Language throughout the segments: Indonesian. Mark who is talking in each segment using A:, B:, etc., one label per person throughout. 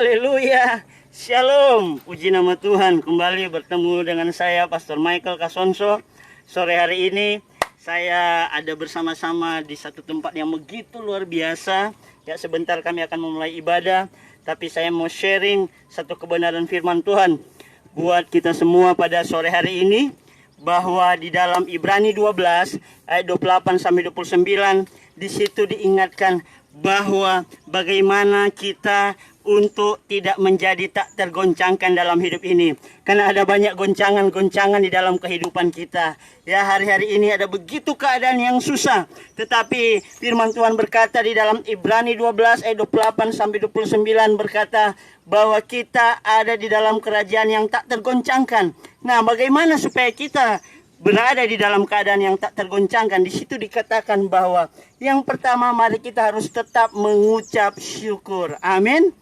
A: Haleluya, Shalom, puji nama Tuhan. Kembali bertemu dengan saya Pastor Michael Kasonso. Sore hari ini saya ada bersama-sama di satu tempat yang begitu luar biasa. Ya, sebentar kami akan memulai ibadah, tapi saya mau sharing satu kebenaran firman Tuhan buat kita semua pada sore hari ini, bahwa di dalam Ibrani 12 ayat 28 sampai 29 di situ diingatkan bahwa bagaimana kita untuk tidak menjadi tak tergoncangkan dalam hidup ini. Karena ada banyak goncangan-goncangan di dalam kehidupan kita. Ya, hari-hari ini ada begitu keadaan yang susah. Tetapi firman Tuhan berkata di dalam Ibrani 12 ayat 28 sampai 29 berkata bahwa kita ada di dalam kerajaan yang tak tergoncangkan. Nah, bagaimana supaya kita berada di dalam keadaan yang tak tergoncangkan? Di situ dikatakan bahwa yang pertama, mari kita harus tetap mengucap syukur. Amin.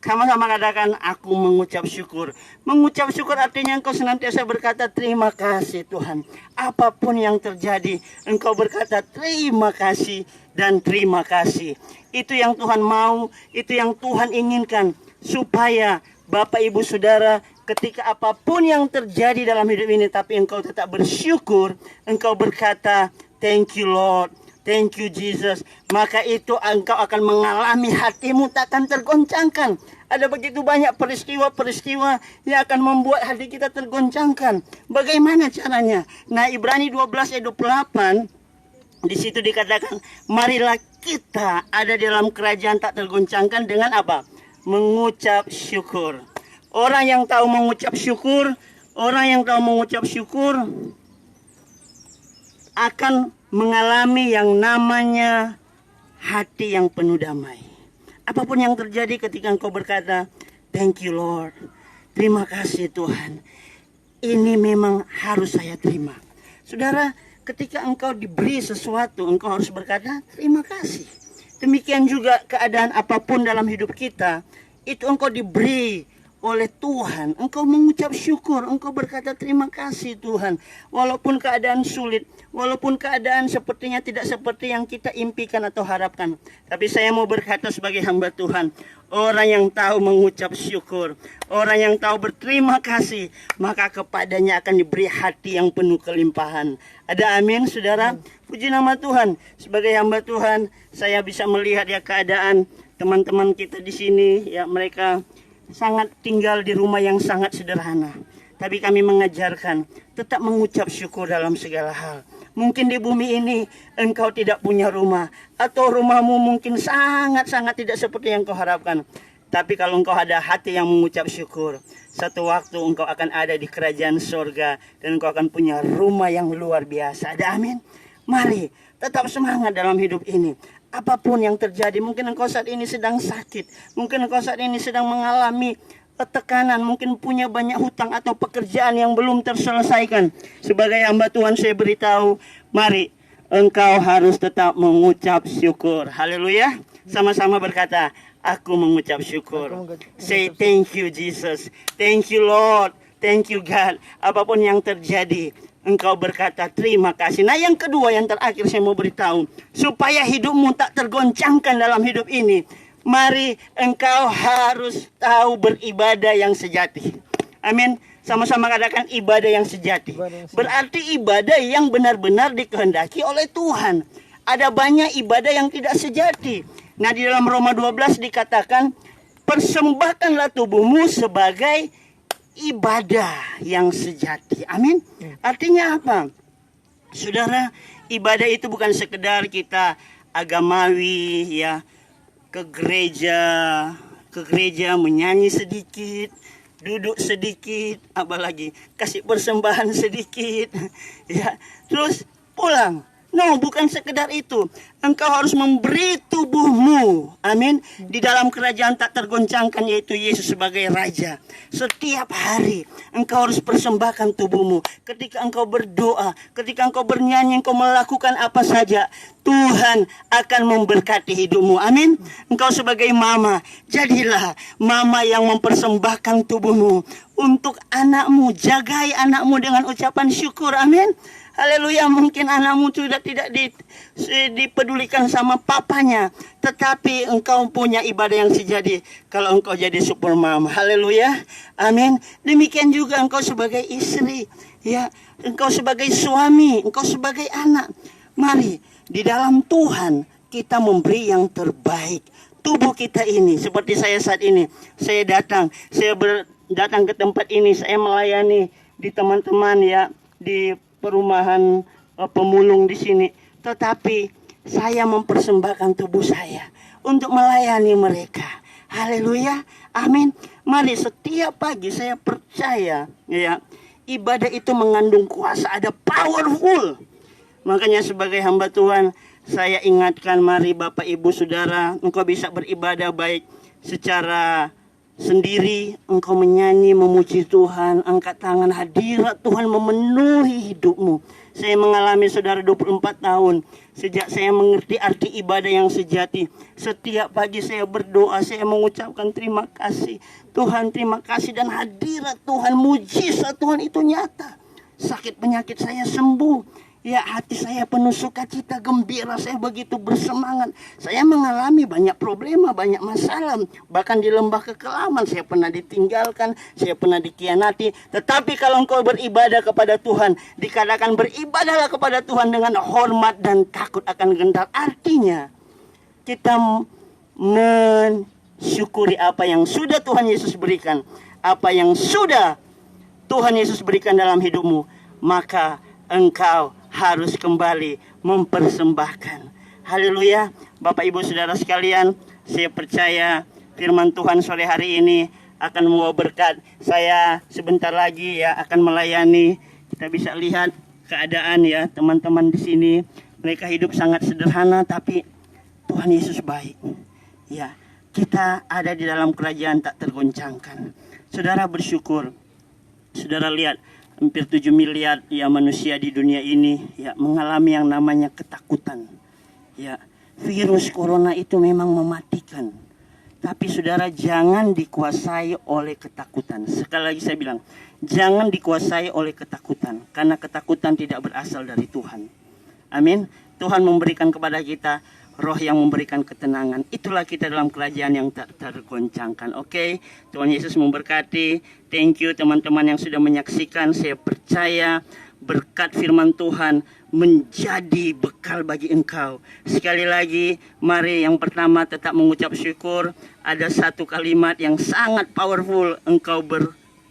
A: Sama-sama katakan, aku mengucap syukur. Mengucap syukur artinya engkau senantiasa berkata terima kasih Tuhan. Apapun yang terjadi, engkau berkata terima kasih dan terima kasih. Itu yang Tuhan mau, itu yang Tuhan inginkan. Supaya Bapak Ibu Saudara, ketika apapun yang terjadi dalam hidup ini, tapi engkau tetap bersyukur, engkau berkata thank you Lord, thank you Jesus, maka itu engkau akan mengalami hatimu takkan tergoncangkan. Ada begitu banyak peristiwa-peristiwa yang akan membuat hati kita tergoncangkan. Bagaimana caranya? Nah, Ibrani 12 ayat 28 di situ dikatakan, marilah kita ada dalam kerajaan tak tergoncangkan dengan apa? Mengucap syukur. Orang yang tahu mengucap syukur, akan mengalami yang namanya hati yang penuh damai. Apapun yang terjadi ketika engkau berkata, thank you Lord, terima kasih Tuhan, ini memang harus saya terima. Saudara, ketika engkau diberi sesuatu, engkau harus berkata terima kasih. Demikian juga keadaan apapun dalam hidup kita, itu engkau diberi oleh Tuhan, engkau mengucap syukur, engkau berkata terima kasih Tuhan. Walaupun keadaan sulit, walaupun keadaan sepertinya tidak seperti yang kita impikan atau harapkan, tapi saya mau berkata sebagai hamba Tuhan, orang yang tahu mengucap syukur, orang yang tahu berterima kasih, maka kepadanya akan diberi hati yang penuh kelimpahan. Ada amin, saudara? Puji nama Tuhan. Sebagai hamba Tuhan, saya bisa melihat ya keadaan teman-teman kita di sini, ya mereka sangat tinggal di rumah yang sangat sederhana. Tapi kami mengajarkan tetap mengucap syukur dalam segala hal. Mungkin di bumi ini engkau tidak punya rumah, atau rumahmu mungkin sangat-sangat tidak seperti yang kau harapkan. Tapi kalau engkau ada hati yang mengucap syukur, satu waktu engkau akan ada di kerajaan surga, dan engkau akan punya rumah yang luar biasa. Ada amin? Mari tetap semangat dalam hidup ini. Apapun yang terjadi, mungkin engkau saat ini sedang sakit, mungkin engkau saat ini sedang mengalami tekanan, mungkin punya banyak hutang atau pekerjaan yang belum terselesaikan. Sebagai hamba Tuhan saya beritahu, mari engkau harus tetap mengucap syukur. Haleluya. Sama-sama berkata, aku mengucap syukur. Say thank you Jesus, thank you Lord, thank you God. Apapun yang terjadi, engkau berkata terima kasih. Nah, yang kedua, yang terakhir saya mau beritahu, supaya hidupmu tak tergoncangkan dalam hidup ini, mari engkau harus tahu beribadah yang sejati. Amin. Sama-sama katakan ibadah yang sejati. Berarti ibadah yang benar-benar dikehendaki oleh Tuhan. Ada banyak ibadah yang tidak sejati. Nah, di dalam Roma 12 dikatakan, persembahkanlah tubuhmu sebagai ibadah yang sejati. Amin. Artinya apa? Saudara, ibadah itu bukan sekedar kita agamawi, ya, ke gereja menyanyi sedikit, duduk sedikit, apalagi kasih persembahan sedikit, ya, terus pulang. No, bukan sekedar itu. Engkau harus memberi tubuhmu, amin, di dalam kerajaan tak tergoncangkan, yaitu Yesus sebagai Raja. Setiap hari engkau harus persembahkan tubuhmu. Ketika engkau berdoa, ketika engkau bernyanyi, engkau melakukan apa saja, Tuhan akan memberkati hidupmu. Amin. Engkau sebagai mama, jadilah mama yang mempersembahkan tubuhmu untuk anakmu. Jagai anakmu dengan ucapan syukur. Amin. Haleluya, mungkin anakmu sudah tidak dipedulikan sama papanya, tetapi engkau punya ibadah yang sejati kalau engkau jadi super mom. Haleluya, amin. Demikian juga engkau sebagai istri, ya, engkau sebagai suami, engkau sebagai anak. Mari di dalam Tuhan kita memberi yang terbaik. Tubuh kita ini, seperti saya saat ini, saya datang ke tempat ini, saya melayani di teman-teman, ya, di perumahan pemulung di sini. Tetapi saya mempersembahkan tubuh saya untuk melayani mereka. Haleluya, amin. Mari setiap pagi saya percaya, ya, ibadah itu mengandung kuasa, ada powerful. Makanya sebagai hamba Tuhan, saya ingatkan, mari Bapak Ibu Saudara, engkau bisa beribadah baik secara sendiri, engkau menyanyi, memuji Tuhan, angkat tangan, hadirat Tuhan memenuhi hidupmu. Saya mengalami, saudara, 24 tahun sejak saya mengerti arti ibadah yang sejati. Setiap pagi saya berdoa, saya mengucapkan terima kasih Tuhan, terima kasih, dan hadirat Tuhan, mujizat Tuhan itu nyata. Sakit penyakit saya sembuh. Ya, hati saya penuh sukacita, gembira, saya begitu bersemangat. Saya mengalami banyak problema, banyak masalah. Bahkan di lembah kekelaman saya pernah ditinggalkan, saya pernah dikhianati. Tetapi kalau engkau beribadah kepada Tuhan, dikatakan beribadahlah kepada Tuhan dengan hormat dan takut akan gentar. Artinya kita mensyukuri apa yang sudah Tuhan Yesus berikan, apa yang sudah Tuhan Yesus berikan dalam hidupmu, maka engkau harus kembali mempersembahkan. Haleluya. Bapak Ibu Saudara sekalian, saya percaya firman Tuhan sore hari ini akan membawa berkat. Saya sebentar lagi, ya, akan melayani. Kita bisa lihat keadaan, ya, teman-teman di sini. Mereka hidup sangat sederhana, tapi Tuhan Yesus baik. Ya, kita ada di dalam kerajaan tak tergoncangkan. Saudara bersyukur. Saudara lihat, hampir 7 miliar, ya, manusia di dunia ini, ya, mengalami yang namanya ketakutan. Ya, virus corona itu memang mematikan. Tapi saudara, jangan dikuasai oleh ketakutan. Sekali lagi saya bilang, jangan dikuasai oleh ketakutan, karena ketakutan tidak berasal dari Tuhan. Amin. Tuhan memberikan kepada kita roh yang memberikan ketenangan. Itulah kita dalam kerajaan yang tak tergoncangkan. Oke, Tuhan Yesus memberkati. Thank you teman-teman yang sudah menyaksikan. Saya percaya berkat firman Tuhan menjadi bekal bagi engkau. Sekali lagi, mari yang pertama tetap mengucap syukur. Ada satu kalimat yang sangat powerful. Engkau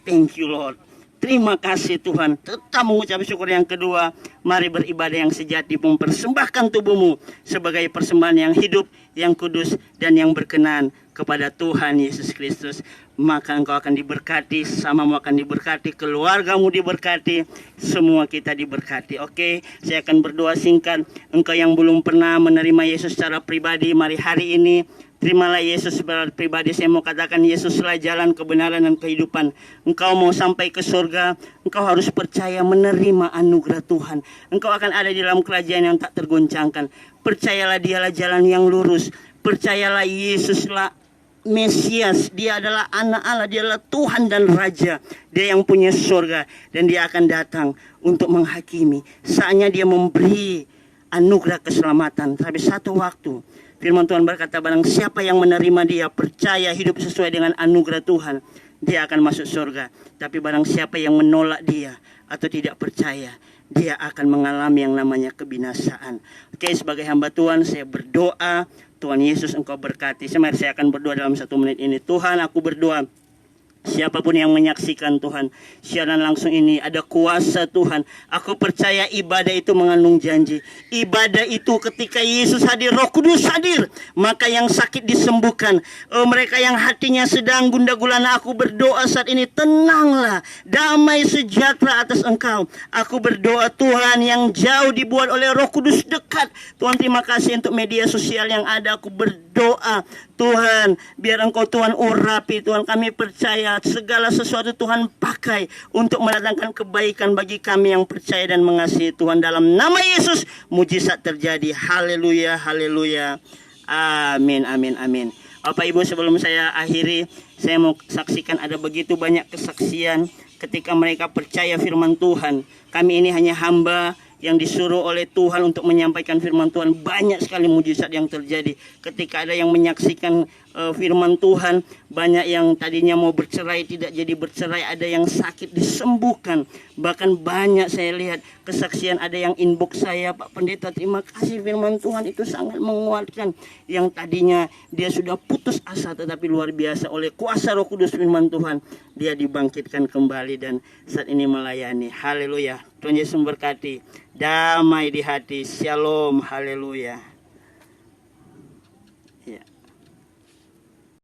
A: thank you Lord. Terima kasih Tuhan. Tetap mengucap syukur. Yang kedua, mari beribadah yang sejati, mempersembahkan tubuhmu sebagai persembahan yang hidup, yang kudus, dan yang berkenan kepada Tuhan Yesus Kristus. Maka engkau akan diberkati, samamu akan diberkati, keluargamu diberkati, semua kita diberkati. Oke, saya akan berdoa singkat. Engkau yang belum pernah menerima Yesus secara pribadi, mari hari ini terimalah Yesus secara pribadi. Saya mau katakan, Yesuslah jalan, kebenaran, dan kehidupan. Engkau mau sampai ke surga, engkau harus percaya menerima anugerah Tuhan. Engkau akan ada di dalam kerajaan yang tak tergoncangkan. Percayalah, dialah jalan yang lurus. Percayalah, Yesuslah Mesias, dia adalah anak Allah, dia adalah Tuhan dan Raja. Dia yang punya surga, dan dia akan datang untuk menghakimi. Saatnya dia memberi anugerah keselamatan. Tapi satu waktu firman Tuhan berkata, barang siapa yang menerima dia, percaya, hidup sesuai dengan anugerah Tuhan, dia akan masuk surga. Tapi barang siapa yang menolak dia atau tidak percaya, dia akan mengalami yang namanya kebinasaan. Oke, sebagai hamba Tuhan, saya berdoa, Tuhan Yesus engkau berkati. Mari saya akan berdoa dalam 1 menit ini. Tuhan, aku berdoa, siapapun yang menyaksikan Tuhan siaran langsung ini, ada kuasa Tuhan. Aku percaya ibadah itu mengandung janji. Ibadah itu ketika Yesus hadir, Roh Kudus hadir, maka yang sakit disembuhkan. Mereka yang hatinya sedang gundah gulana, aku berdoa saat ini, tenanglah, damai sejahtera atas engkau. Aku berdoa Tuhan, yang jauh dibuat oleh Roh Kudus dekat. Tuhan, terima kasih untuk media sosial yang ada. Aku berdoa Tuhan, biar engkau Tuhan urapi. Tuhan, kami percaya segala sesuatu Tuhan pakai untuk mendatangkan kebaikan bagi kami yang percaya dan mengasihi Tuhan. Dalam nama Yesus, mujizat terjadi. Haleluya, haleluya. Amin, amin, amin. Bapak Ibu, sebelum saya akhiri, saya mau saksikan ada begitu banyak kesaksian ketika mereka percaya firman Tuhan. Kami ini hanya hamba yang disuruh oleh Tuhan untuk menyampaikan firman Tuhan, banyak sekali mujizat yang terjadi. Ketika ada yang menyaksikan firman Tuhan, banyak yang tadinya mau bercerai tidak jadi bercerai, ada yang sakit disembuhkan. Bahkan banyak saya lihat kesaksian, ada yang inbox saya, Pak Pendeta, terima kasih firman Tuhan itu sangat menguatkan. Yang tadinya dia sudah putus asa, tetapi luar biasa oleh kuasa Roh Kudus firman Tuhan, dia dibangkitkan kembali dan saat ini melayani. Haleluya. Tuhan Yesus memberkati. Damai di hati. Shalom. Haleluya.